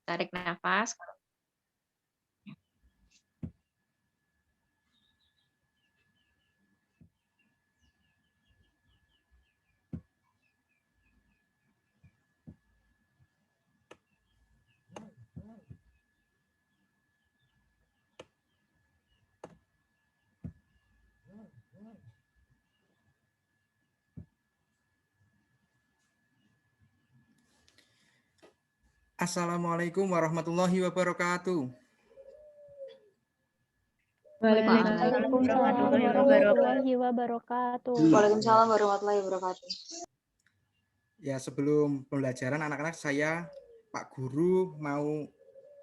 Tarik nafas. Assalamualaikum warahmatullahi wabarakatuh. Waalaikumsalam warahmatullahi wabarakatuh. Waalaikumsalam warahmatullahi wabarakatuh. Ya, sebelum pembelajaran anak-anak, saya Pak Guru mau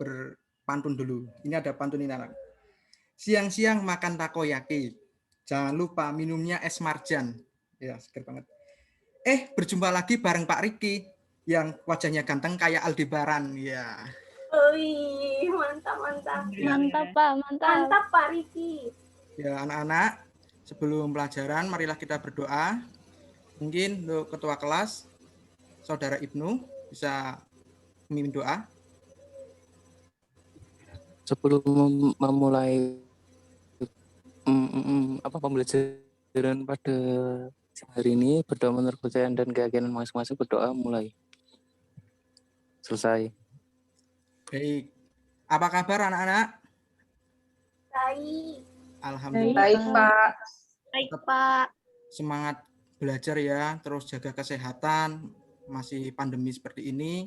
berpantun dulu. Ini ada pantun ini anak. Siang-siang makan takoyaki. Jangan lupa minumnya es marjan. Ya, seger banget. Berjumpa lagi bareng Pak Riki yang wajahnya ganteng kayak Aldebaran. Ya. Wih, mantap. Mantap Pak, mantap. Mantap Pak Riki. Ya, anak-anak, sebelum pelajaran marilah kita berdoa. Mungkin untuk ketua kelas Saudara Ibnu bisa memimpin doa. Sebelum memulai pembelajaran pada hari ini, berdoa menurut kepercayaan dan keyakinan masing-masing, berdoa mulai. Selesai. Baik. Apa kabar anak-anak? Baik. Alhamdulillah. Baik, Pak. Baik, Pak. Semangat belajar ya, terus jaga kesehatan, masih pandemi seperti ini.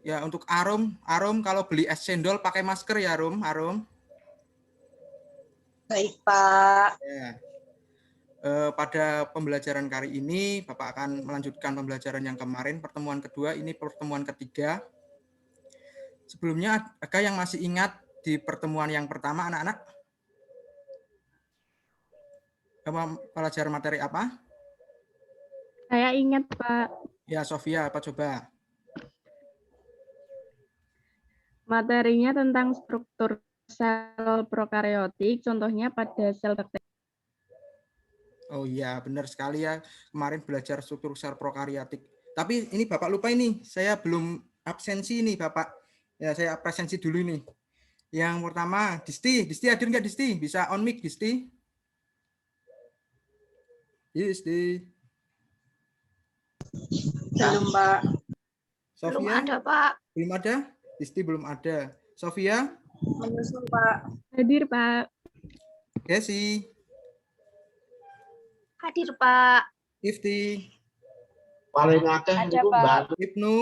Ya, untuk Arum kalau beli es cendol pakai masker ya, Arum. Baik, Pak. Ya. Pada pembelajaran kali ini, Bapak akan melanjutkan pembelajaran yang kemarin, pertemuan kedua, ini pertemuan ketiga. Sebelumnya, ada yang masih ingat di pertemuan yang pertama, anak-anak? Pelajaran materi apa? Saya ingat Pak. Ya, Sofia, apa coba? Materinya tentang struktur sel prokariotik, contohnya pada sel bakteri. Oh iya, benar sekali ya. Kemarin belajar struktur sel prokariotik. Tapi ini Bapak lupa ini, saya belum absensi ini Bapak. Ya, saya presensi dulu ini. Yang pertama, Disti hadir nggak Disti? Bisa on mic Disti? Disti. Belum, Pak. Sofia? Belum ada, Pak. Belum ada? Disti belum ada. Sofia? Menyusul, Pak. Hadir Pak. Desi? Hadir, Pak. Ifti? Paling akeh Ada, niku Pak. Mbak. Ibnu?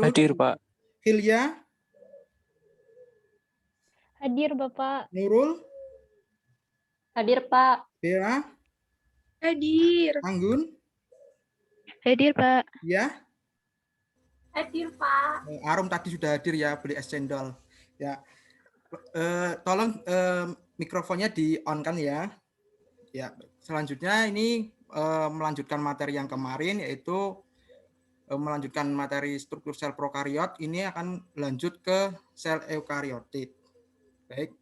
Hadir, Pak. Hilya? Hadir Bapak. Nurul? Hadir, Pak. Bella? Hadir. Anggun? Hadir Pak. Ya? Hadir, Pak. Arum tadi sudah hadir ya, beli es cendol. Ya. Tolong mikrofonnya di-on-kan ya. Ya, selanjutnya ini melanjutkan materi yang kemarin, yaitu melanjutkan materi struktur sel prokariot. Ini akan lanjut ke sel eukariotik. Baik.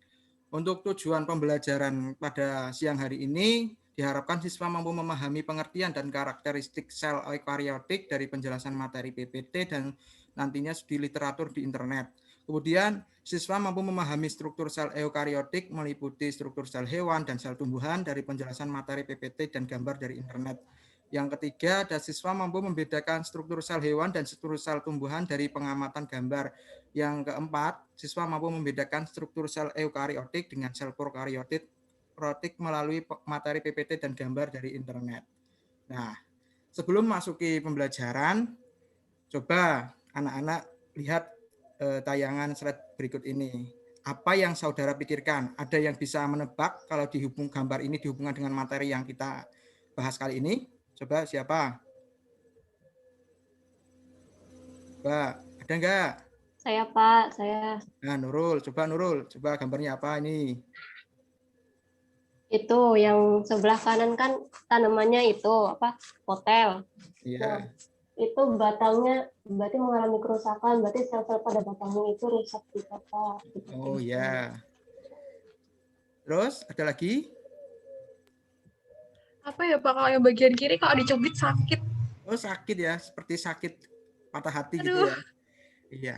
Untuk tujuan pembelajaran pada siang hari ini, diharapkan siswa mampu memahami pengertian dan karakteristik sel eukariotik dari penjelasan materi PPT dan nantinya studi literatur di internet. Kemudian, siswa mampu memahami struktur sel eukariotik meliputi struktur sel hewan dan sel tumbuhan dari penjelasan materi PPT dan gambar dari internet. Yang ketiga, siswa mampu membedakan struktur sel hewan dan struktur sel tumbuhan dari pengamatan gambar. Yang keempat, siswa mampu membedakan struktur sel eukariotik dengan sel prokariotik melalui materi PPT dan gambar dari internet. Nah, sebelum masuki pembelajaran, coba anak-anak lihat tayangan slide berikut ini. Apa yang saudara pikirkan? Ada yang bisa menebak kalau gambar ini dihubungkan dengan materi yang kita bahas kali ini? Coba siapa? Coba, ada enggak? Saya, Pak. Saya. Nah, Nurul, coba gambarnya apa ini? Itu yang sebelah kanan kan tanamannya itu apa? Hotel. Iya. Nah, itu batangnya berarti mengalami kerusakan, berarti sel-sel pada batangnya itu rusak juga, Pak. Oh ya. Terus ada lagi? Apa ya, Pak? Kalau yang bagian kiri kalau dicubit sakit. Oh, sakit ya, seperti sakit patah hati gitu Aduh. ya. Iya.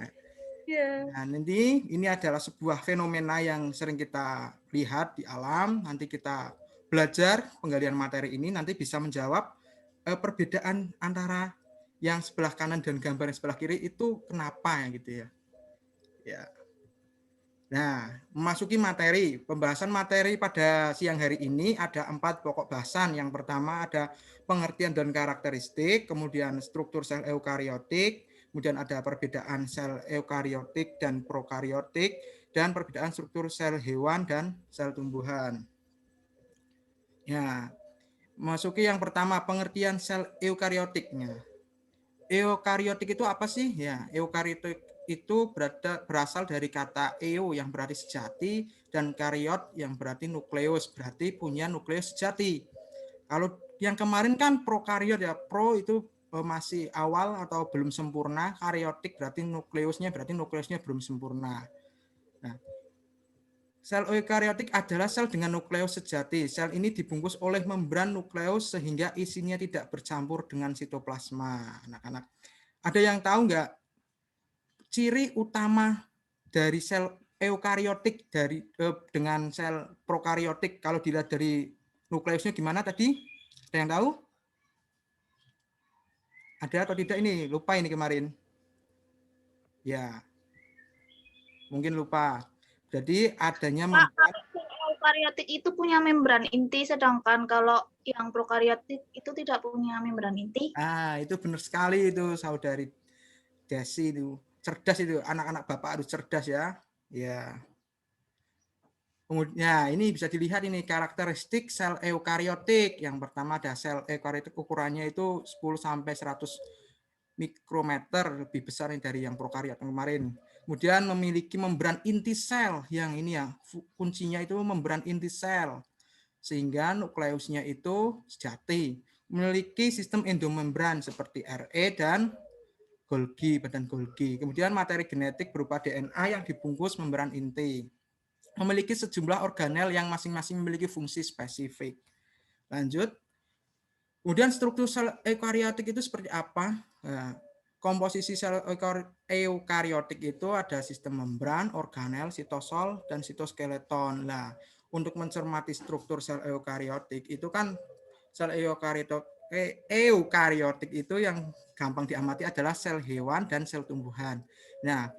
Iya. Nah, nanti ini adalah sebuah fenomena yang sering kita lihat di alam. Nanti kita belajar penggalian materi ini nanti bisa menjawab perbedaan antara yang sebelah kanan dan gambar yang sebelah kiri itu kenapa ya gitu ya. Ya. Nah, memasuki materi. Pembahasan materi pada siang hari ini ada 4 pokok bahasan. Yang pertama ada pengertian dan karakteristik, kemudian struktur sel eukariotik, kemudian ada perbedaan sel eukariotik dan prokariotik, dan perbedaan struktur sel hewan dan sel tumbuhan. Ya, masuki yang pertama, pengertian sel eukariotiknya. Eukariotik itu apa sih? Ya, eukariotik itu berasal dari kata eo yang berarti sejati dan kariot yang berarti nukleus, berarti punya nukleus sejati. Kalau yang kemarin kan prokariot ya, pro itu masih awal atau belum sempurna, kariotik berarti nukleusnya belum sempurna. Nah, sel eukariotik adalah sel dengan nukleus sejati. Sel ini dibungkus oleh membran nukleus sehingga isinya tidak bercampur dengan sitoplasma. Anak-anak, ada yang tahu nggak ciri utama dari sel eukariotik dengan sel prokariotik kalau dilihat dari nukleusnya gimana tadi? Ada yang tahu? Ada atau tidak ini? Lupa ini kemarin. Ya, mungkin lupa. Jadi adanya Pak, membran. eukariotik itu punya membran inti, sedangkan kalau yang prokariotik itu tidak punya membran inti. Ah, itu benar sekali itu saudari Desi itu. Cerdas itu, anak-anak Bapak harus cerdas ya. Ya. Kemudian ini bisa dilihat ini karakteristik sel eukariotik. Yang pertama ada sel eukariotik ukurannya itu 10 sampai 100 mikrometer, lebih besar dari yang prokariot kemarin. Kemudian memiliki membran inti sel, yang ini ya kuncinya itu membran inti sel, sehingga nukleusnya itu sejati. Memiliki sistem endomembran seperti RE dan Golgi, badan Golgi. Kemudian materi genetik berupa DNA yang dibungkus membran inti. Memiliki sejumlah organel yang masing-masing memiliki fungsi spesifik. Lanjut. Kemudian struktur sel eukariotik itu seperti apa? Nah, komposisi sel eukariotik itu ada sistem membran, organel, sitosol, dan sitoskeleton. Nah, untuk mencermati struktur sel eukariotik itu kan sel eukariotik itu yang gampang diamati adalah sel hewan dan sel tumbuhan. Nah,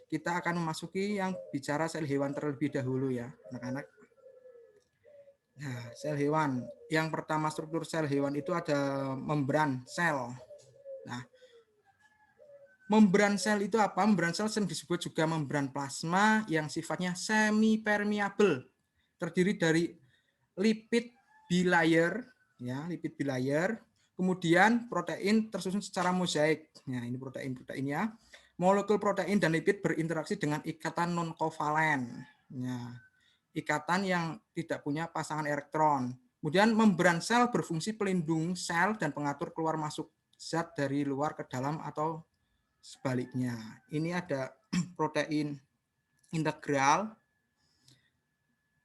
kita akan memasuki yang bicara sel hewan terlebih dahulu ya, anak-anak. Nah, sel hewan. Yang pertama struktur sel hewan itu ada membran sel. Nah, membran sel itu apa? Membran sel sering disebut juga membran plasma yang sifatnya semi permeable. Terdiri dari lipid bilayer, ya, lipid bilayer. Kemudian protein tersusun secara mozaik. Nah, ini protein-proteinnya. Molekul protein dan lipid berinteraksi dengan ikatan non-kovalen. Nah, ikatan yang tidak punya pasangan elektron. Kemudian membran sel berfungsi pelindung sel dan pengatur keluar masuk zat dari luar ke dalam atau sebaliknya. Ini ada protein integral.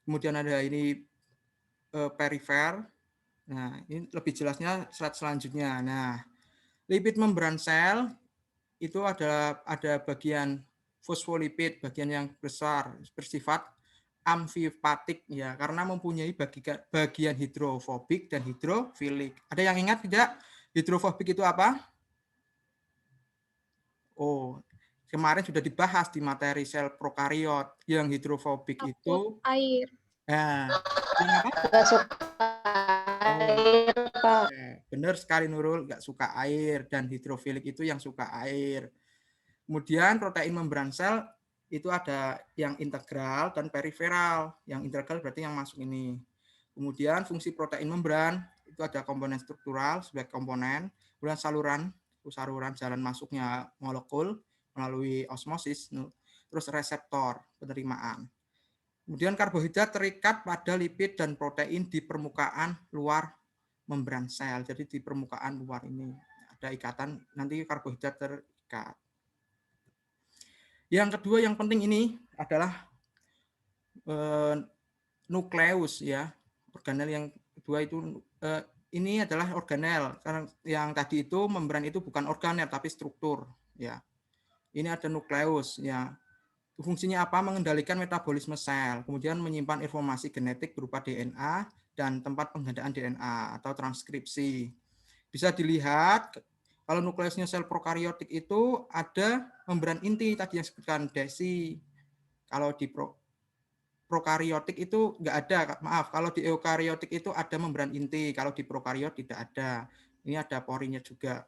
Kemudian ada ini perifer. Nah, ini lebih jelasnya slide selanjutnya. Nah, lipid membran sel itu ada bagian fosfolipid, bagian yang besar, bersifat amfipatik ya, karena mempunyai bagian hidrofobik dan hidrofilik. Ada yang ingat tidak? Hidrofobik itu apa? Oh, kemarin sudah dibahas di materi sel prokariot. Yang hidrofobik itu Air. nah, yang apa? Nggak suka Oh, air, Pak. benar sekali Nurul, nggak suka air, dan hidrofilik itu yang suka air. Kemudian protein membran sel itu ada yang integral dan periferal. Yang integral berarti yang masuk ini. Kemudian fungsi protein membran itu ada komponen struktural sebagai komponen, kemudian saluran jalan masuknya molekul melalui osmosis, terus reseptor penerimaan. Kemudian karbohidrat terikat pada lipid dan protein di permukaan luar membran sel. Jadi di permukaan luar ini ada ikatan, nanti karbohidrat terikat. Yang kedua yang penting ini adalah nukleus ya. Organel yang kedua itu ini adalah organel. Karena yang tadi itu membran itu bukan organel tapi struktur, ya. Ini ada nukleus, ya. Fungsinya apa? Mengendalikan metabolisme sel, kemudian menyimpan informasi genetik berupa DNA dan tempat penggandaan DNA atau transkripsi. Bisa dilihat kalau nukleusnya sel prokariotik itu ada membran inti tadi yang disebutkan DESI. Kalau di prokariotik itu nggak ada, maaf. Kalau di eukariotik itu ada membran inti, kalau di prokariot tidak ada. Ini ada porinya juga.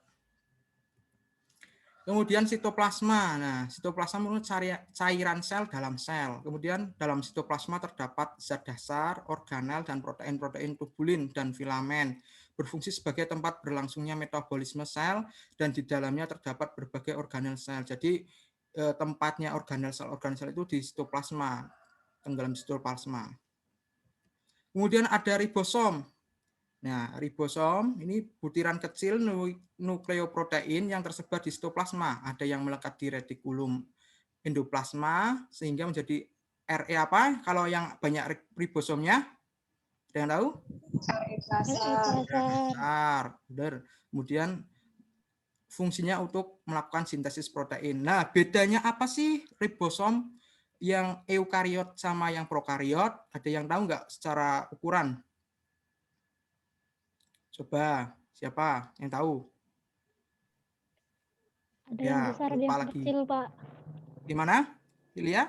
Kemudian sitoplasma. Nah, sitoplasma menurut cairan sel dalam sel. Kemudian dalam sitoplasma terdapat zat dasar, organel, dan protein-protein tubulin dan filamen. Berfungsi sebagai tempat berlangsungnya metabolisme sel, dan di dalamnya terdapat berbagai organel sel. Jadi tempatnya organel sel itu di sitoplasma, tenggelam sitoplasma. Kemudian ada ribosom. Nah, ribosom ini butiran kecil nukleoprotein yang tersebar di sitoplasma. Ada yang melekat di retikulum endoplasma sehingga menjadi RE apa? Kalau yang banyak ribosomnya, ada yang tahu? Besar. Benar. Kemudian fungsinya untuk melakukan sintesis protein. Nah, bedanya apa sih ribosom yang eukariot sama yang prokariot? Ada yang tahu nggak secara ukuran? Coba, siapa yang tahu? Ada Ya, yang besar, ada lupa yang lagi. kecil, Pak. Gimana, Ilya?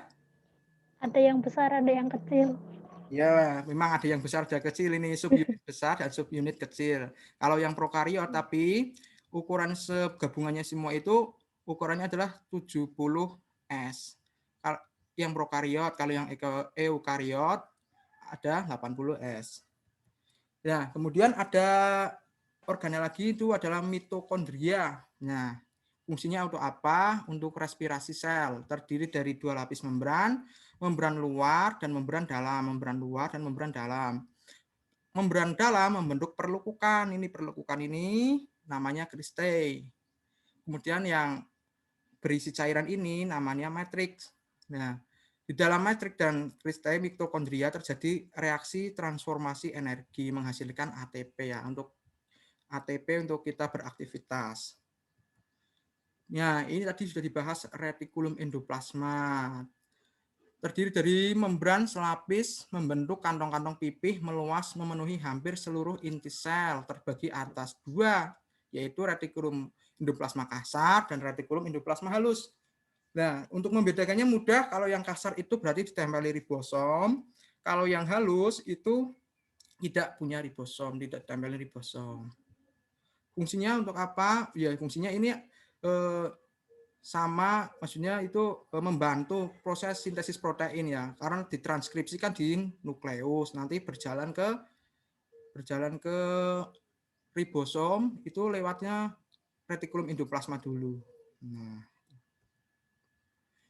Ada yang besar, ada yang kecil. Ya, memang ada yang besar, ada kecil. Ini subunit besar dan subunit kecil. Kalau yang prokariot, tapi ukuran segabungannya semua itu ukurannya adalah 70S. Kalau yang prokariot, kalau yang eukariot ada 80S. Nah, kemudian ada organel lagi itu adalah mitokondria. Nah, fungsinya untuk apa? Untuk respirasi sel. Terdiri dari 2 lapis membran, membran luar dan membran dalam, membran luar dan membran dalam. Membran dalam membentuk perlukukan. Ini perlukukan ini namanya kristae. Kemudian yang berisi cairan ini namanya matriks. Nah, di dalam matriks dan kristae mitokondria terjadi reaksi transformasi energi menghasilkan ATP ya, untuk ATP untuk kita beraktivitas. Ya, ini tadi sudah dibahas retikulum endoplasma. Terdiri dari membran selapis membentuk kantong-kantong pipih meluas memenuhi hampir seluruh inti sel, terbagi atas 2, yaitu retikulum endoplasma kasar dan retikulum endoplasma halus. Nah, untuk membedakannya mudah, kalau yang kasar itu berarti ditempeli ribosom, kalau yang halus itu tidak punya ribosom, tidak ditempeli ribosom. Fungsinya untuk apa? Ya, fungsinya ini sama, maksudnya itu membantu proses sintesis protein ya, karena ditranskripsikan di nukleus, nanti berjalan ke ribosom itu lewatnya retikulum endoplasma dulu. Nah,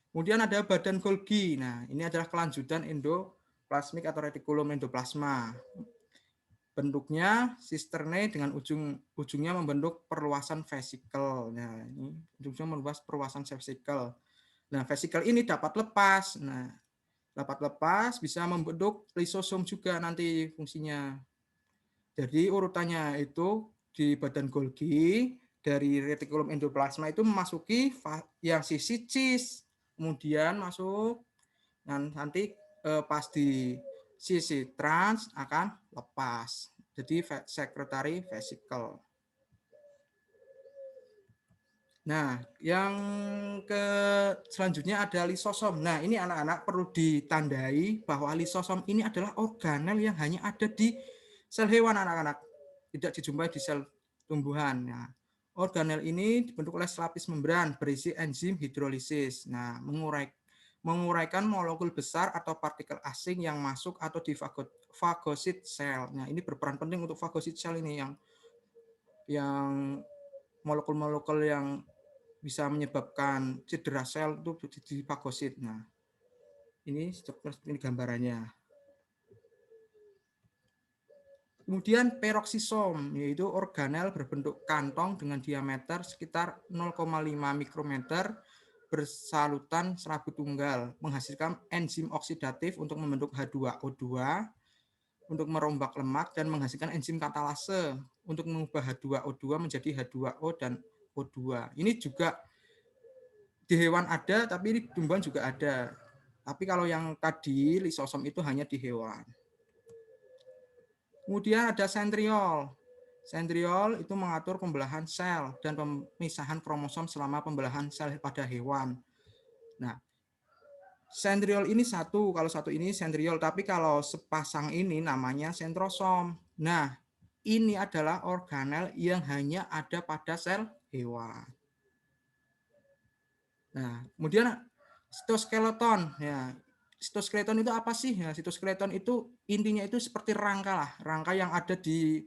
kemudian ada badan Golgi. Nah, ini adalah kelanjutan endoplasmik atau retikulum endoplasma. Bentuknya sisterne dengan ujungnya membentuk perluasan vesikel. Nah, ini ujungnya meluas perluasan vesikel. Nah, vesikel ini dapat lepas. Nah, dapat lepas bisa membentuk lisosom juga nanti fungsinya. Jadi urutannya itu di badan Golgi dari retikulum endoplasma itu memasuki yang sisi cis, kemudian masuk dan nanti pas di sisi trans akan lepas. Jadi secretory vesicle. Nah, yang selanjutnya ada lisosom. Nah, ini anak-anak perlu ditandai bahwa lisosom ini adalah organel yang hanya ada di sel hewan, anak-anak. Tidak dijumpai di sel tumbuhan. Nah, organel ini dibentuk oleh selapis membran berisi enzim hidrolisis. Nah, menguraikan molekul besar atau partikel asing yang masuk atau di fagosit sel. Nah, ini berperan penting untuk fagosit sel ini yang molekul-molekul yang bisa menyebabkan cedera sel itu di fagosit. Nah, ini seperti ini gambarannya. Kemudian peroksisom, yaitu organel berbentuk kantong dengan diameter sekitar 0,5 mikrometer bersalutan serabut tunggal, menghasilkan enzim oksidatif untuk membentuk H2O2 untuk merombak lemak dan menghasilkan enzim katalase untuk mengubah H2O2 menjadi H2O dan O2. Ini juga di hewan ada, tapi di tumbuhan juga ada. Tapi kalau yang tadi lisosom itu hanya di hewan. Kemudian ada sentriol. Sentriol itu mengatur pembelahan sel dan pemisahan kromosom selama pembelahan sel pada hewan. Nah, sentriol ini satu, kalau satu ini sentriol, tapi kalau sepasang ini namanya sentrosom. Nah, ini adalah organel yang hanya ada pada sel hewan. Nah, kemudian sitoskeleton. Ya, sitoskeleton itu apa sih? Ya, sitoskeleton itu intinya itu seperti rangka lah, rangka yang ada di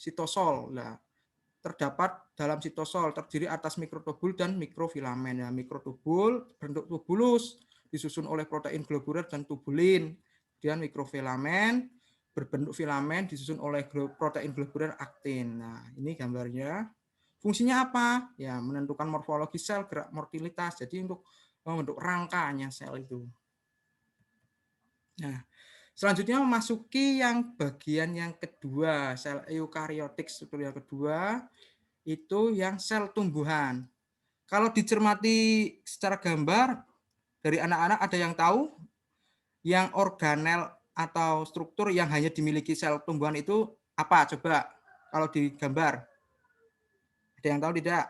sitosol. Nah, terdapat dalam sitosol terdiri atas mikrotubul dan mikrofilamen. Ya, mikrotubul bentuk tubulus disusun oleh protein globuler dan tubulin. Kemudian mikrofilamen berbentuk filamen disusun oleh protein globuler aktin. Nah, ini gambarnya. Fungsinya apa? Ya, menentukan morfologi sel, gerak motilitas. Jadi untuk membentuk rangkanya sel itu. Nah, selanjutnya memasuki yang bagian yang kedua, sel eukariotik struktur yang kedua, itu yang sel tumbuhan. Kalau dicermati secara gambar, dari anak-anak ada yang tahu yang organel atau struktur yang hanya dimiliki sel tumbuhan itu apa? Coba kalau digambar. Ada yang tahu tidak?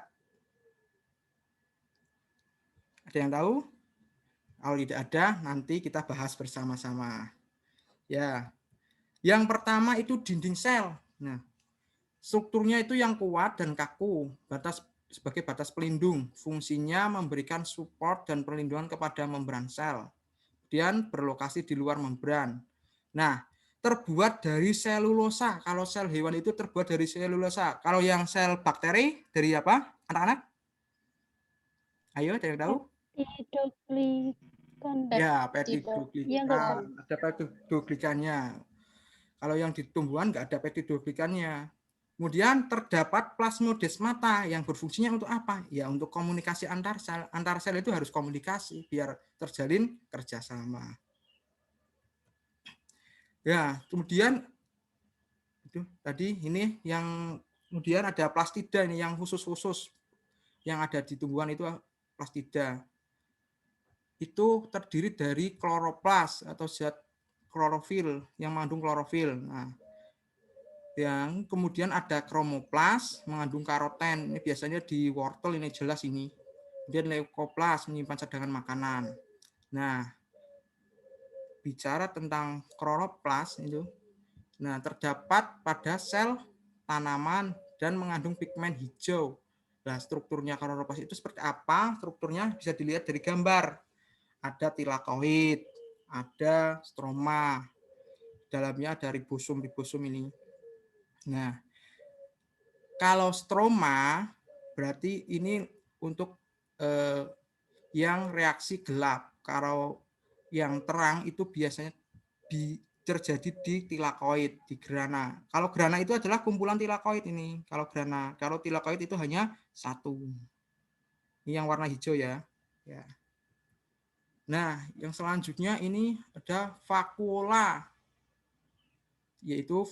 Ada yang tahu? Kalau tidak ada, nanti kita bahas bersama-sama. Ya, yang pertama itu dinding sel. Nah, strukturnya itu yang kuat dan kaku, sebagai batas pelindung. Fungsinya memberikan support dan perlindungan kepada membran sel. Kemudian berlokasi di luar membran. Nah, terbuat dari selulosa. Kalau sel hewan itu terbuat dari selulosa. Kalau yang sel bakteri dari apa, anak-anak? Ayo, ada yang tahu? Peptidoglikan. Ya, Iya enggak, Kak? peptidoglikan. Ada peptidoglikannya. Kalau yang di tumbuhan nggak ada peptidoglikannya. Kemudian terdapat plasmodesmata yang berfungsinya untuk apa? Ya untuk komunikasi antar sel. Antar sel itu harus komunikasi biar terjalin kerjasama. Ya, kemudian itu tadi ini yang kemudian ada plastida ini yang khusus-khusus yang ada di tumbuhan itu plastida. Itu terdiri dari kloroplas atau zat klorofil yang mengandung klorofil. Nah, yang kemudian ada kromoplas mengandung karoten. Ini biasanya di wortel ini jelas ini. Kemudian leukoplas menyimpan cadangan makanan. Nah, bicara tentang kloroplas itu, nah terdapat pada sel tanaman dan mengandung pigmen hijau. Nah, strukturnya kloroplas itu seperti apa? Strukturnya bisa dilihat dari gambar. Ada tilakoid, ada stroma, dalamnya ada ribosom ini. Nah, kalau stroma berarti ini untuk yang reaksi gelap. Kalau yang terang itu biasanya terjadi di tilakoid, di grana. Kalau grana itu adalah kumpulan tilakoid ini. Kalau grana, kalau tilakoid itu hanya satu. Ini yang warna hijau ya. Ya. Nah, yang selanjutnya ini ada vakula, yaitu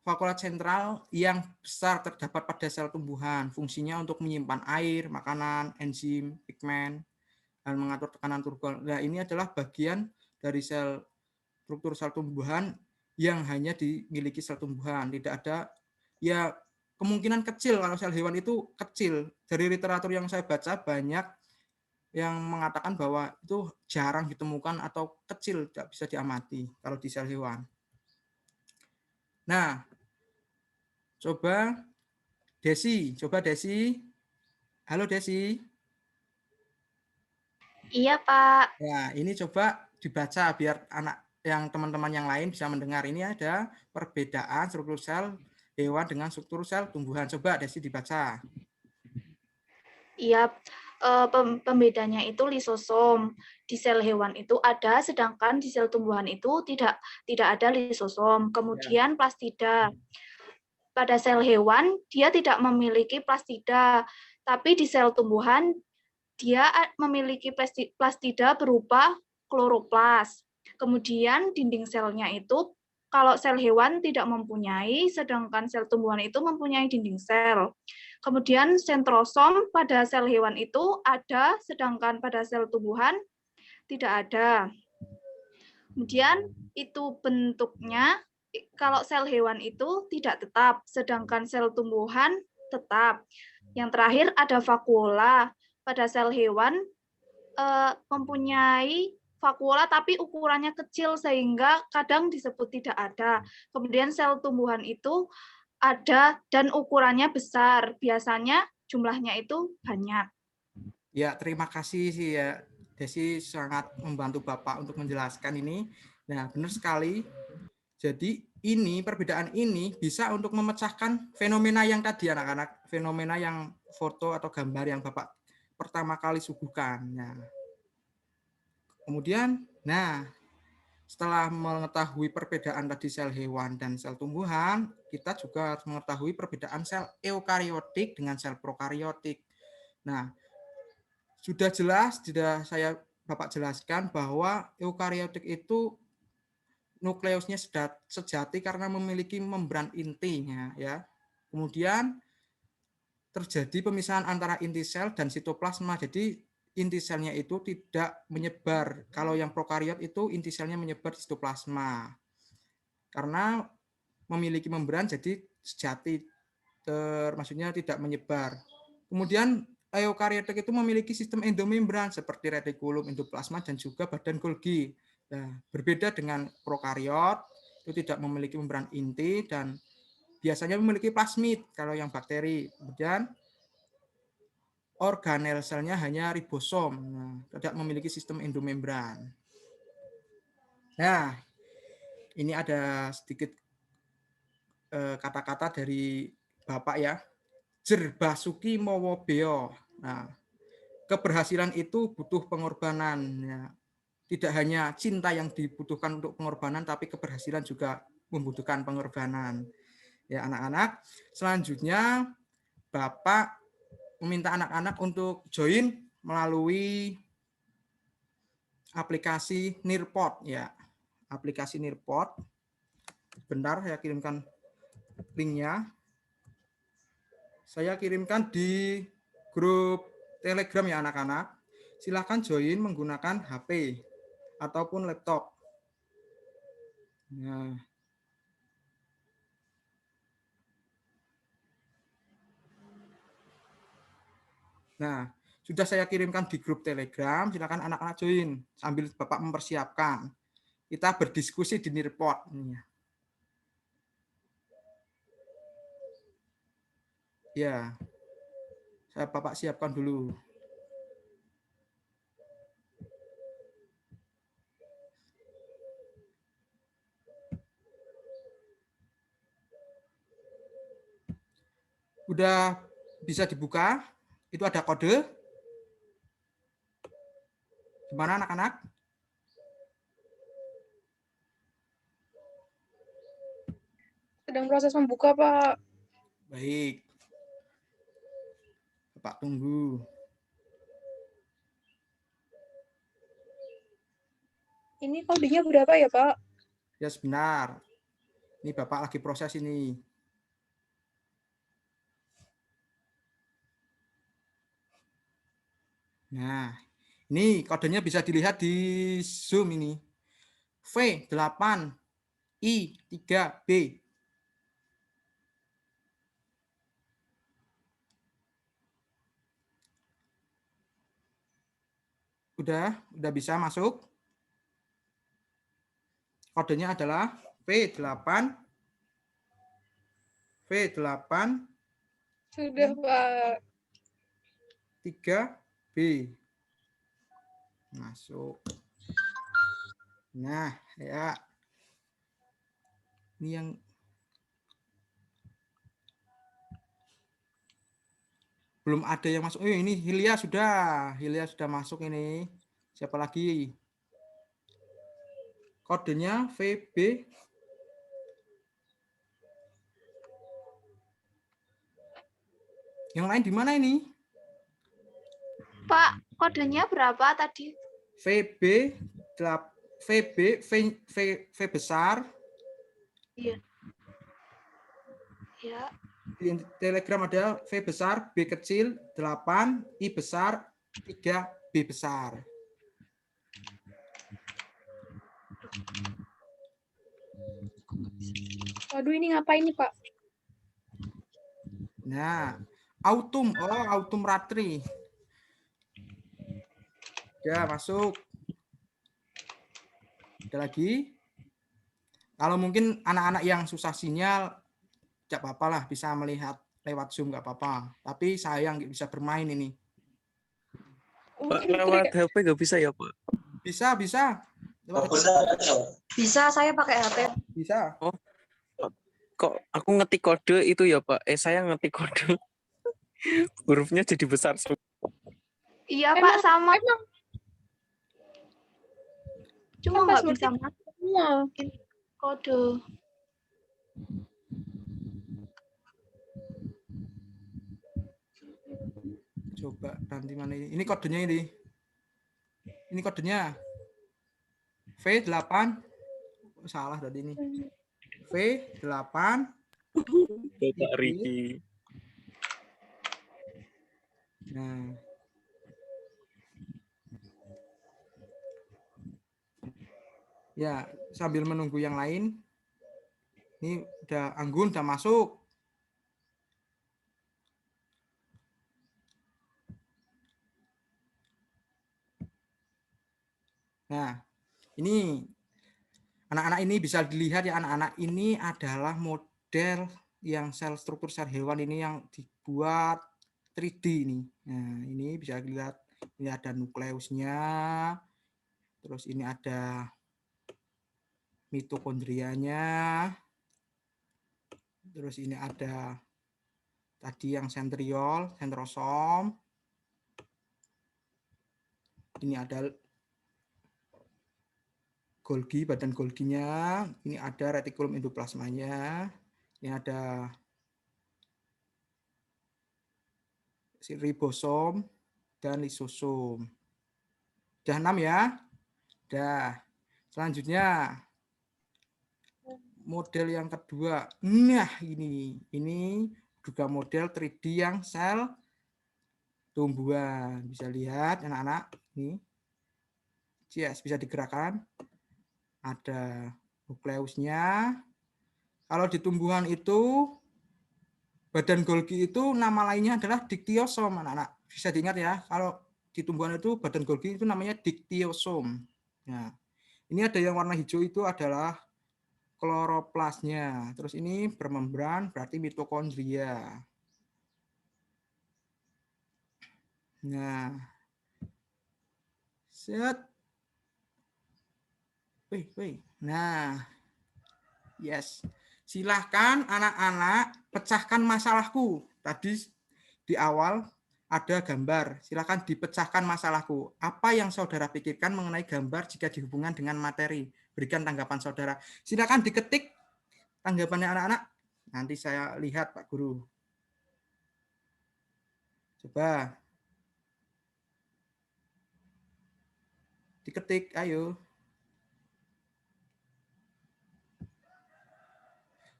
vakula sentral yang besar terdapat pada sel tumbuhan. Fungsinya untuk menyimpan air, makanan, enzim, pigmen, dan mengatur tekanan turgor. Nah, ini adalah bagian dari struktur sel tumbuhan yang hanya dimiliki sel tumbuhan. Tidak ada, ya kemungkinan kecil kalau sel hewan itu kecil. Dari literatur yang saya baca banyak yang mengatakan bahwa itu jarang ditemukan atau kecil, tidak bisa diamati kalau di sel hewan. Nah, coba Desi. Halo Desi. Iya, Pak. Ya, ini coba dibaca biar teman-teman yang lain bisa mendengar. Ini ada perbedaan struktur sel hewan dengan struktur sel tumbuhan. Coba Desi dibaca. Iya, pembedanya itu lisosom. Di sel hewan itu ada, sedangkan di sel tumbuhan itu tidak ada lisosom. Kemudian plastida. Pada sel hewan dia tidak memiliki plastida, tapi di sel tumbuhan dia memiliki plastida berupa kloroplas. Kemudian dinding selnya itu kalau sel hewan tidak mempunyai, sedangkan sel tumbuhan itu mempunyai dinding sel. Kemudian sentrosom pada sel hewan itu ada, sedangkan pada sel tumbuhan tidak ada. Kemudian itu bentuknya, kalau sel hewan itu tidak tetap, sedangkan sel tumbuhan tetap. Yang terakhir ada vakuola. Pada sel hewan mempunyai vakuola tapi ukurannya kecil sehingga kadang disebut tidak ada. Kemudian sel tumbuhan itu ada dan ukurannya besar. Biasanya jumlahnya itu banyak. Ya, terima kasih sih ya. Desi sangat membantu Bapak untuk menjelaskan ini. Nah, benar sekali. Jadi ini perbedaan ini bisa untuk memecahkan fenomena yang tadi anak-anak, fenomena yang foto atau gambar yang Bapak pertama kali suguhkan. Nah, kemudian, setelah mengetahui perbedaan tadi sel hewan dan sel tumbuhan, kita juga harus mengetahui perbedaan sel eukariotik dengan sel prokariotik. Nah, sudah jelas, sudah Bapak jelaskan bahwa eukariotik itu nukleusnya sejati karena memiliki membran intinya, ya. Kemudian terjadi pemisahan antara inti sel dan sitoplasma. Jadi inti selnya itu tidak menyebar. Kalau yang prokariot itu inti selnya menyebar di sitoplasma. Karena memiliki membran jadi sejati, maksudnya tidak menyebar. Kemudian eukariotik itu memiliki sistem endomembran seperti retikulum, endoplasma, dan juga badan Golgi. Nah, berbeda dengan prokariot, itu tidak memiliki membran inti dan biasanya memiliki plasmid kalau yang bakteri. Kemudian organel selnya hanya ribosom, tidak memiliki sistem endomembran. Nah, ini ada sedikit kata-kata dari Bapak ya. Jer Basuki Mowo Beo. Nah, keberhasilan itu butuh pengorbanan. Ya. Tidak hanya cinta yang dibutuhkan untuk pengorbanan, tapi keberhasilan juga membutuhkan pengorbanan. Ya, anak-anak. Selanjutnya, Bapak meminta anak-anak untuk join melalui aplikasi Nearpod. Ya, aplikasi Nearpod. Bentar, saya kirimkan linknya. Saya kirimkan di grup Telegram ya anak-anak. Silahkan join menggunakan HP ataupun laptop. Nah, sudah saya kirimkan di grup Telegram. Silakan anak-anak join sambil Bapak mempersiapkan. Kita berdiskusi di Nearpod. Ya, saya Bapak siapkan dulu. Udah bisa dibuka? Itu ada kode. Gimana anak-anak? Sedang proses membuka, Pak. Baik. Bapak tunggu. Ini kodenya berapa ya, Pak? Ya sebentar. Ini Bapak lagi proses ini. Nah, ini kodenya bisa dilihat di Zoom ini. V8I3B. Udah bisa masuk. Kodenya adalah V8. Sudah, Pak. 3B. Masuk. Nah, ya. Ini yang belum ada yang masuk. Ini Hilya sudah masuk ini. Siapa lagi? Kodenya VB. Yang lain di mana ini? Pak, kodenya berapa tadi? VB VB, V besar. Iya. Ya. Di Telegram ada V besar, B kecil, 8, I besar, 3, B besar. Waduh, ini ngapain nih, Pak? Nah, autumn. Oh, autumn ratri. Ya, masuk. Ada lagi? Kalau mungkin anak-anak yang susah sinyal, tidak apa-apa lah, bisa melihat lewat Zoom, nggak apa-apa. Tapi sayang nggak bisa bermain ini. Pak, lewat HP nggak bisa ya, Pak? Bisa, bisa. Lewat Bisa, saya pakai HP. bisa. Oh, kok aku ngetik kode itu ya, Pak? Saya ngetik kode. Hurufnya jadi besar semua. Iya, Pak, sama. Emang Cuma nggak bisa passwordnya masuk semua. kode. Coba nanti mana ini? Ini kodenya ini. Ini kodenya. V8. Salah tadi ini. V8. Bapak Riki. Nah. Ya, sambil menunggu yang lain. Ini udah Anggun udah masuk. Nah, ini anak-anak ini bisa dilihat ya, anak-anak ini adalah model yang struktur sel hewan ini yang dibuat 3D ini. Nah, ini bisa dilihat, ini ada nukleusnya, terus ini ada mitokondrianya, terus ini ada tadi yang sentriol, sentrosom, ini ada Golgi, badan Golginya, ini ada retikulum endoplasmanya, ini ada ribosom dan lisosom. Udah 6 ya? Udah. Selanjutnya model yang kedua. Nah, ini juga model 3D yang sel tumbuhan. Bisa lihat anak-anak ini. Yes, bisa digerakkan. Ada nukleusnya. Kalau di tumbuhan itu badan Golgi itu nama lainnya adalah diktiosom, anak-anak. Bisa diingat ya, kalau di tumbuhan itu badan Golgi itu namanya diktiosom. Nah, ini ada yang warna hijau itu adalah kloroplasnya. Terus ini bermembran berarti mitokondria. Nah, set. Nah, yes. Silahkan anak-anak pecahkan masalahku. Tadi di awal ada gambar. Silahkan dipecahkan masalahku. Apa yang saudara pikirkan mengenai gambar jika dihubungkan dengan materi? Berikan tanggapan saudara. Silahkan diketik tanggapannya anak-anak. Nanti saya lihat Pak Guru. Coba. Diketik, ayo.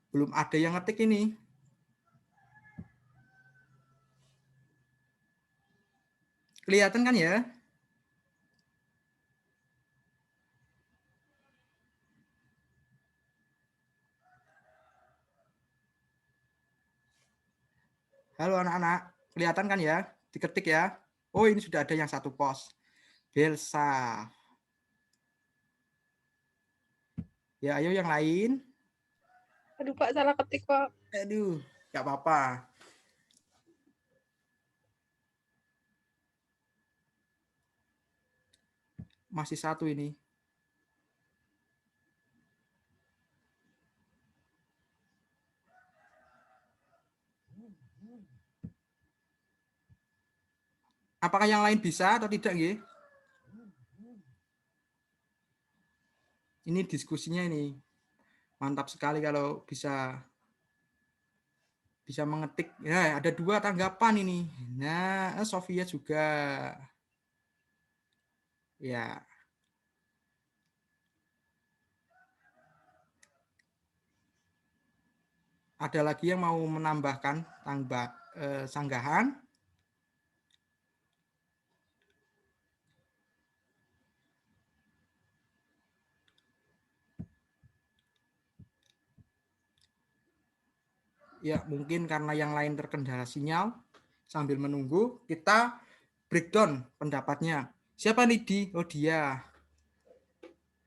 Belum ada yang ngetik ini. Kelihatan kan ya? Halo anak-anak, kelihatan kan ya? Diketik ya. Oh, ini sudah ada yang satu pos. Belsa. Ya, ayo yang lain. Aduh, Pak, salah ketik, Pak. Aduh, nggak apa-apa. Masih satu ini. Apakah yang lain bisa atau tidak, nggih? Ini diskusinya ini. Mantap sekali kalau bisa mengetik. Ya, ada 2 tanggapan ini. Nah, Sofia juga. Ya. Ada lagi yang mau menambahkan sanggahan? Ya, mungkin karena yang lain terkendala sinyal. Sambil menunggu, kita breakdown pendapatnya. Siapa nih Di? Oh, dia.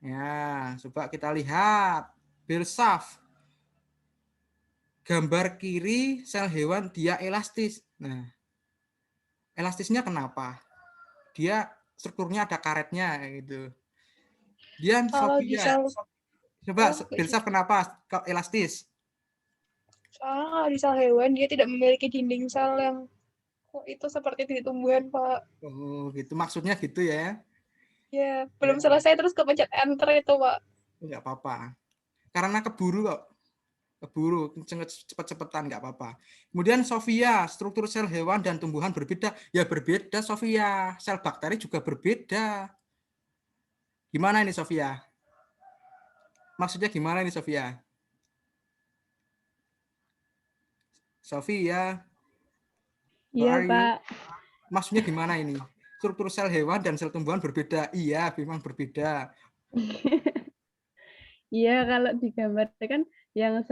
Ya, coba kita lihat. Belsaf. Gambar kiri sel hewan dia elastis. Nah, elastisnya kenapa? Dia strukturnya ada karetnya gitu. Dian Kalau di Sofia. sel Coba Oh, Belsaf kenapa kok elastis? soalnya kalau di sel hewan dia tidak memiliki dinding sel yang itu seperti di tumbuhan, Pak. Oh, gitu. Maksudnya gitu ya. Ya, Ya, belum selesai terus kepencet enter itu, Pak. enggak apa-apa. Karena keburu kok. Keburu, cepet-cepetan nggak apa-apa. Kemudian Sofia, struktur sel hewan dan tumbuhan berbeda. Ya berbeda Sofia. Sel bakteri juga berbeda. Gimana ini Sofia? Maksudnya gimana ini Sofia? Sofia, Iya, Pak. maksudnya gimana ini? Struktur sel hewan dan sel tumbuhan berbeda. Iya, memang berbeda. Iya, kalau digambar kan yang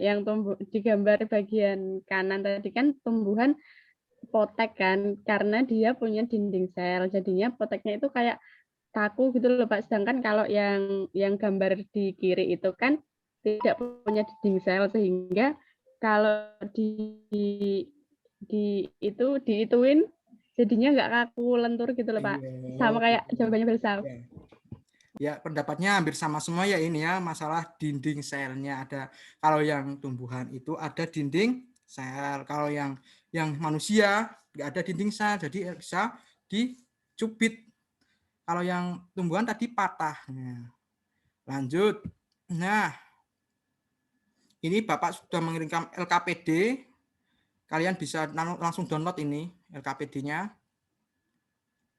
yang tumbuh digambar bagian kanan tadi kan tumbuhan potek kan karena dia punya dinding sel. Jadinya poteknya itu kayak kaku gitu loh, Pak. Sedangkan kalau yang gambar di kiri itu kan tidak punya dinding sel sehingga kalau diituin jadinya nggak kaku lentur gitu loh, Pak. Iya, Sama kayak gitu. jawabannya Belsa. Ya. Ya, pendapatnya hampir sama semua ya ini ya, masalah dinding selnya ada. Kalau yang tumbuhan itu ada dinding sel, kalau yang manusia nggak ada dinding sel, jadi bisa dicubit. Kalau yang tumbuhan tadi patah. Nah, lanjut. Nah, ini Bapak sudah mengirimkan LKPD. Kalian bisa langsung download ini LKPD-nya.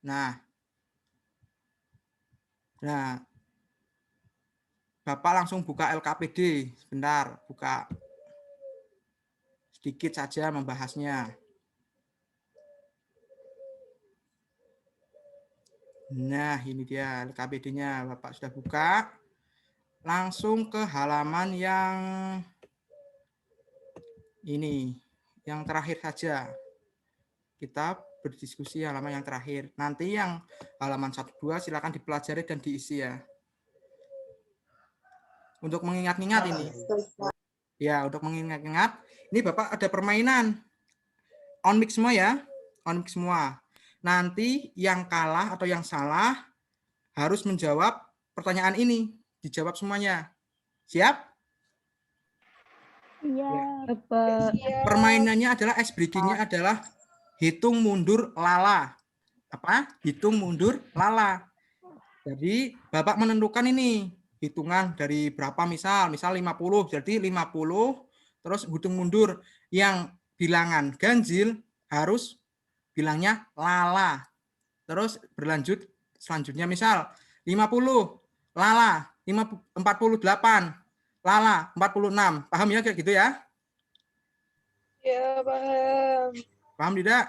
Nah, Bapak langsung buka LKPD. Sebentar, buka. Sedikit saja membahasnya. Nah, ini dia LKPD-nya. Bapak sudah buka. Langsung ke halaman yang ini. Yang terakhir saja. Kita berdiskusi halaman yang terakhir. Nanti yang halaman 1-2 silakan dipelajari dan diisi ya. Untuk mengingat-ingat ini. Ya, untuk mengingat-ingat. Ini Bapak ada permainan. On mic semua ya. On mic semua. Nanti yang kalah atau yang salah harus menjawab pertanyaan ini. Dijawab semuanya. Siap? Iya, Ya. Pak. Permainannya adalah ice breaking-nya adalah hitung mundur lala. Apa? Hitung mundur lala. Jadi Bapak menentukan ini hitungan dari berapa misal 50. Jadi 50 terus hitung mundur yang bilangan ganjil harus bilangnya lala. Terus berlanjut selanjutnya misal 50 lala, 48 lala, 46. Paham ya kayak gitu ya? Ya, paham. Paham tidak?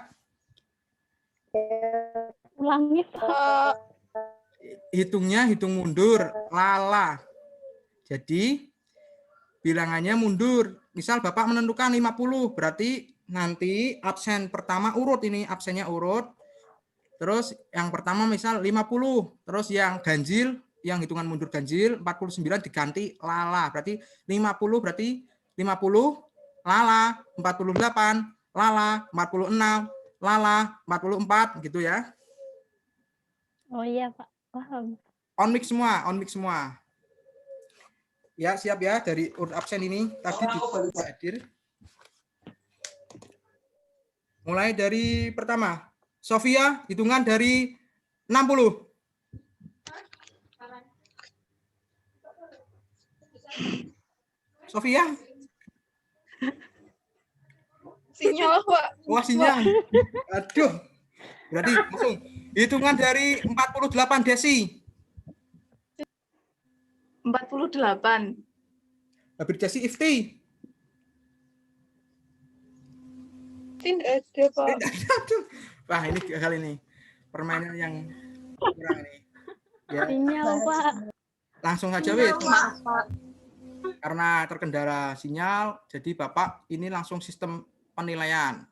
Ulangi, Pak. Hitungnya hitung mundur lala. Jadi bilangannya mundur. Misal Bapak menentukan 50, berarti nanti absen pertama urut ini, absennya urut. Terus yang pertama misal 50, terus yang ganjil, yang hitungan mundur ganjil 49 diganti lala. Berarti 50 berarti 50 lala, 48 lala, 46 lala, 44 gitu ya. Oh iya, Pak. Paham. On mic semua, on mic semua. Ya, siap ya dari urut absen ini tadi hadir. Mulai dari pertama. Sofia, hitungan dari 60. Sofia? Sinyal, Pak. Wah, sinyal. Aduh. Berarti langsung hitungan dari 48 desi. 48. Habis desi Ifti. Sprint ada, Pak. Aduh. Wah, ini kali ini permainan yang kurang nih. Ya, Sinyal, Pak. langsung aja wis. Karena terkendala sinyal, jadi Bapak ini langsung sistem penilaian.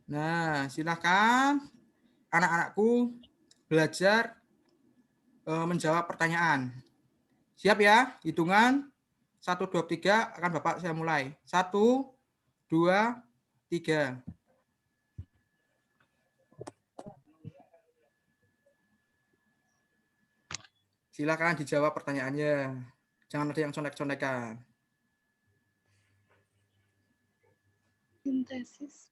Nah, silakan anak-anakku belajar menjawab pertanyaan. Siap ya? Hitungan 1, 2, 3 akan Bapak saya mulai. 1, 2, 3. Silakan dijawab pertanyaannya. Jangan ada yang contek-contekan. Sintesis.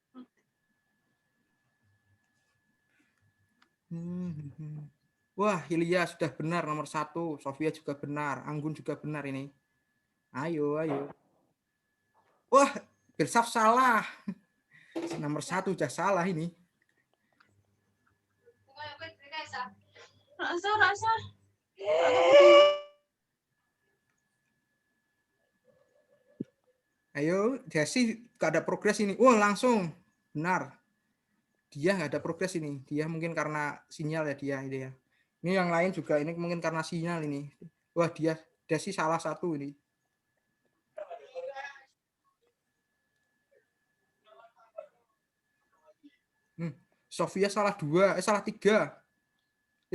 Wah, Hilya sudah benar nomor 1. Sofia juga benar. Anggun juga benar ini. Ayo, ayo. Wah, Bersaf salah. Nomor 1 sudah salah ini. Rasa. Ayo, Desi gak ada progres ini. Wah, langsung. Benar. Dia nggak ada progres ini. Dia mungkin karena sinyal ya dia ini ya. Ini yang lain juga ini mungkin karena sinyal ini. Wah, Desi salah 1 ini. Sofia salah 2, salah 3.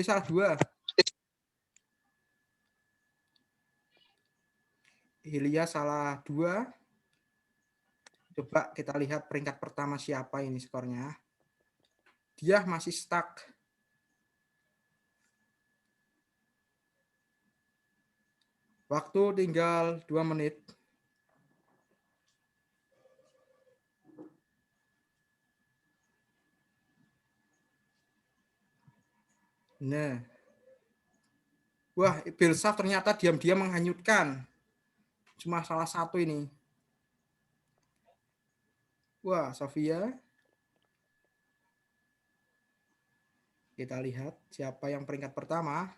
Salah 2. Hilya salah 2. Coba kita lihat peringkat pertama siapa ini skornya. Dia masih stuck. Waktu tinggal 2 menit. Nah. Wah, Belsaf ternyata diam-diam menghanyutkan. Cuma salah 1 ini. Wah, Sofia. Kita lihat siapa yang peringkat pertama.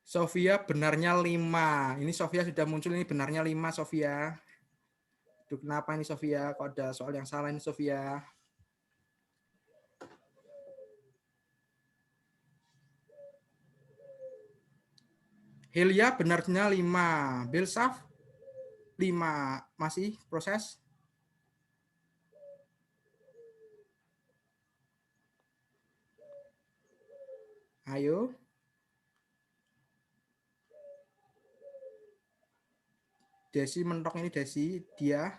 Sofia benarnya 5. Ini Sofia sudah muncul, ini benarnya 5 Sofia. Aduh, kenapa ini Sofia? Kok ada soal yang salah ini Sofia? Hilya benarnya 5. Belsaf 5. Masih proses. Ayo. Desi mentok ini Desi, dia.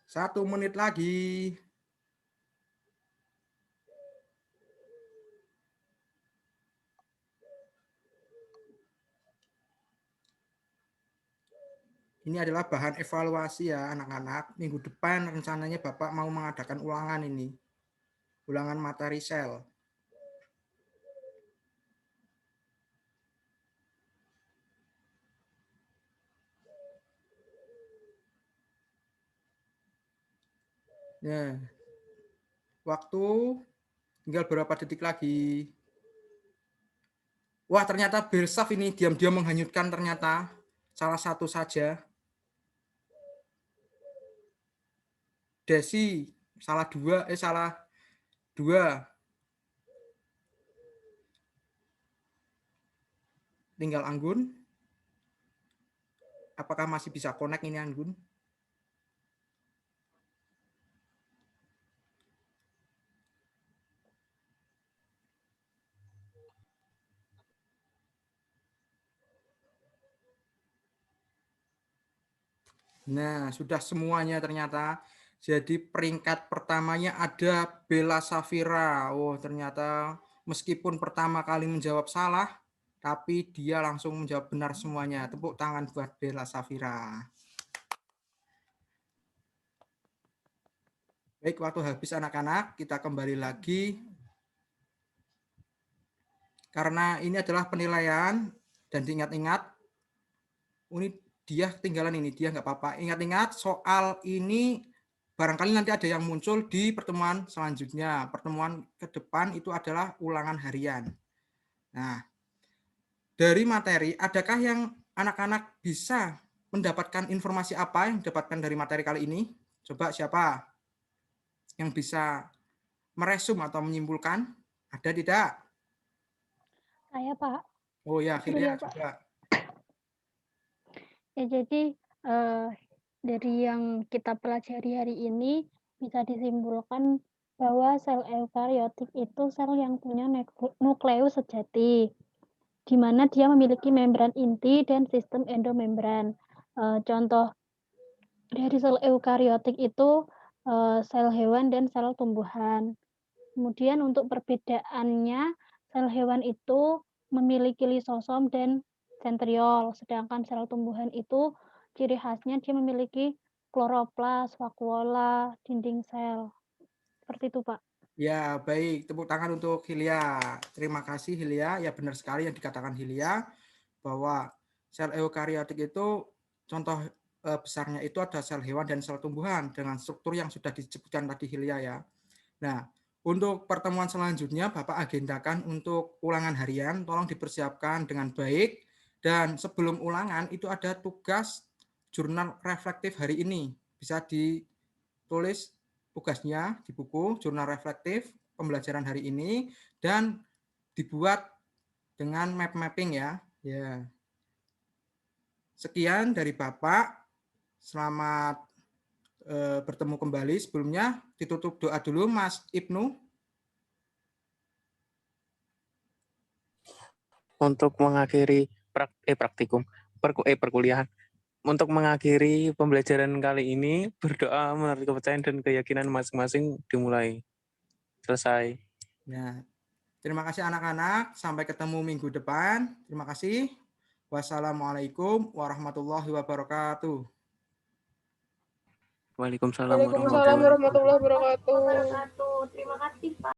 Satu menit lagi. Ini adalah bahan evaluasi ya anak-anak. Minggu depan rencananya Bapak mau mengadakan ulangan ini. Ulangan materi sel. Nah, waktu tinggal berapa detik lagi. Wah, ternyata Belsaf ini diam-diam menghanyutkan ternyata. Salah 1 saja. Desi, salah 2. Salah 2. Tinggal Anggun. Apakah masih bisa connect ini Anggun? Nah, sudah semuanya ternyata. Jadi peringkat pertamanya ada Bella Safira. Oh, ternyata meskipun pertama kali menjawab salah, tapi dia langsung menjawab benar semuanya. Tepuk tangan buat Bella Safira. Baik, waktu habis anak-anak, kita kembali lagi. Karena ini adalah penilaian, dan diingat-ingat, ini dia ketinggalan ini, dia nggak apa-apa. Ingat-ingat soal ini barangkali nanti ada yang muncul di pertemuan selanjutnya. Pertemuan ke depan itu adalah ulangan harian. Nah, dari materi, adakah yang anak-anak bisa mendapatkan informasi apa yang didapatkan dari materi kali ini? Coba siapa yang bisa meresum atau menyimpulkan? Ada tidak? Saya, Pak. Oh ya, Dulu Hilya ya, Pak. juga. Ya, jadi dari yang kita pelajari hari ini bisa disimpulkan bahwa sel eukariotik itu sel yang punya nukleus sejati, di mana dia memiliki membran inti dan sistem endomembran. Contoh dari sel eukariotik itu sel hewan dan sel tumbuhan. Kemudian untuk perbedaannya, sel hewan itu memiliki lisosom dan sentriol, sedangkan sel tumbuhan itu ciri khasnya dia memiliki kloroplas, vakuola, dinding sel. Seperti itu, Pak. Ya, baik. Tepuk tangan untuk Hilya. Terima kasih, Hilya. Ya, benar sekali yang dikatakan Hilya, bahwa sel eukariotik itu contoh besarnya itu ada sel hewan dan sel tumbuhan dengan struktur yang sudah disebutkan tadi Hilya ya. Nah, untuk pertemuan selanjutnya Bapak agendakan untuk ulangan harian, tolong dipersiapkan dengan baik. Dan sebelum ulangan itu ada tugas jurnal reflektif hari ini. Bisa ditulis tugasnya di buku jurnal reflektif pembelajaran hari ini dan dibuat dengan mapping ya. Ya. Sekian dari Bapak. Selamat bertemu kembali. Sebelumnya ditutup doa dulu Mas Ibnu. Untuk mengakhiri perkuliahan. Untuk mengakhiri pembelajaran kali ini, berdoa menurut kepercayaan dan keyakinan masing-masing dimulai. Selesai. Nah, terima kasih anak-anak. Sampai ketemu minggu depan. Terima kasih. Wassalamualaikum warahmatullahi wabarakatuh. Waalaikumsalam Waalaikumsalam warahmatullahi wabarakatuh. Terima kasih, Pak.